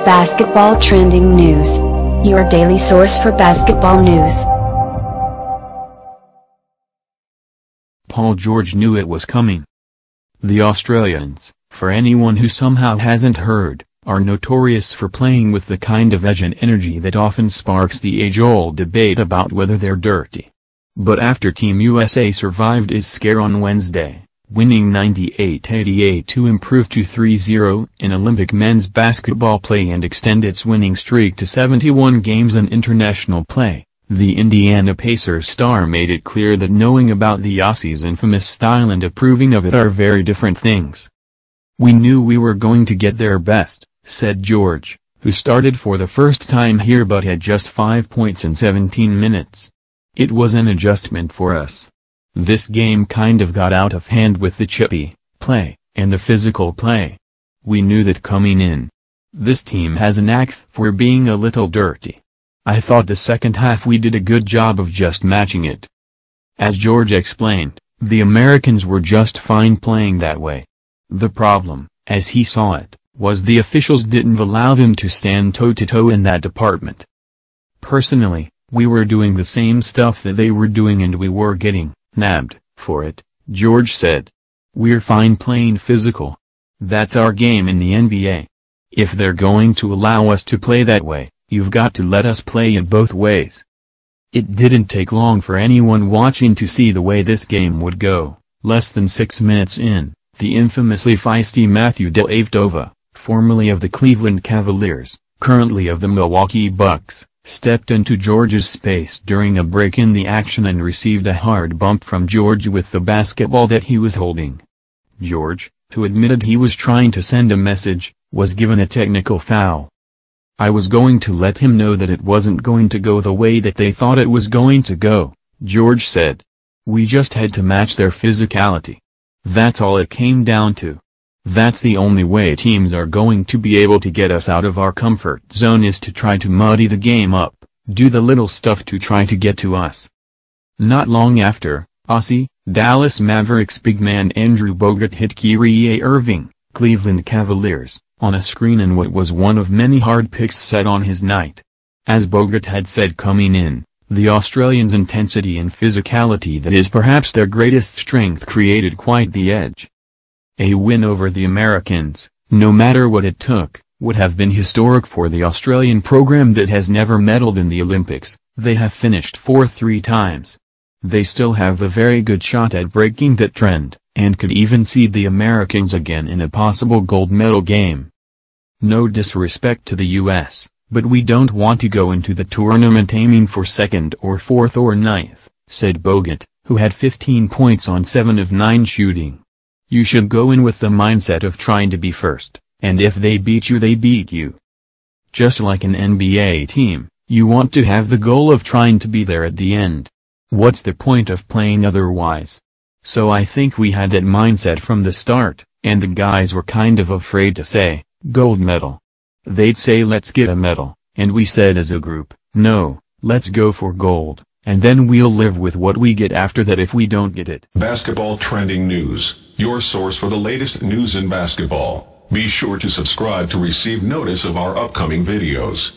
Basketball trending news. Your daily source for basketball news. Paul George knew it was coming. The Australians, for anyone who somehow hasn't heard, are notorious for playing with the kind of edge and energy that often sparks the age-old debate about whether they're dirty. But after Team USA survived its scare on Wednesday, winning 98-88 to improve to 3-0 in Olympic men's basketball play and extend its winning streak to 71 games in international play, the Indiana Pacers star made it clear that knowing about the Aussies' infamous style and approving of it are very different things. "We knew we were going to get their best," said George, who started for the first time here but had just 5 points in 17 minutes. "It was an adjustment for us. This game kind of got out of hand with the chippy play and the physical play. We knew that coming in. This team has a knack for being a little dirty. I thought the second half we did a good job of just matching it." As George explained, the Americans were just fine playing that way. The problem, as he saw it, was the officials didn't allow them to stand toe-to-toe in that department. "Personally, we were doing the same stuff that they were doing and we were getting nabbed for it," George said. "We're fine playing physical. That's our game in the NBA. If they're going to allow us to play that way, you've got to let us play it both ways." It didn't take long for anyone watching to see the way this game would go. Less than 6 minutes in, the infamously feisty Matthew Dellavedova, formerly of the Cleveland Cavaliers, currently of the Milwaukee Bucks, stepped into George's space during a break in the action and received a hard bump from George with the basketball that he was holding. George, who admitted he was trying to send a message, was given a technical foul. "I was going to let him know that it wasn't going to go the way that they thought it was going to go," George said. "We just had to match their physicality. That's all it came down to. That's the only way teams are going to be able to get us out of our comfort zone is to try to muddy the game up, do the little stuff to try to get to us." Not long after, Aussie, Dallas Mavericks big man Andrew Bogut hit Kyrie Irving, Cleveland Cavaliers, on a screen in what was one of many hard picks set on his night. As Bogut had said coming in, the Australians' intensity and physicality that is perhaps their greatest strength created quite the edge. A win over the Americans, no matter what it took, would have been historic for the Australian program that has never medaled in the Olympics. They have finished fourth 3 times. They still have a very good shot at breaking that trend, and could even see the Americans again in a possible gold medal game. "No disrespect to the US, but we don't want to go into the tournament aiming for 2nd or 4th or 9th, said Bogut, who had 15 points on 7 of 9 shooting. "You should go in with the mindset of trying to be first, and if they beat you they beat you. Just like an NBA team, you want to have the goal of trying to be there at the end. What's the point of playing otherwise?" So I think we had that mindset from the start, and the guys were kind of afraid to say, "gold medal." They'd say let's get a medal, and we said as a group, no, let's go for gold, and then we'll live with what we get after that if we don't get it. Basketball trending news, your source for the latest news in basketball. Be sure to subscribe to receive notice of our upcoming videos.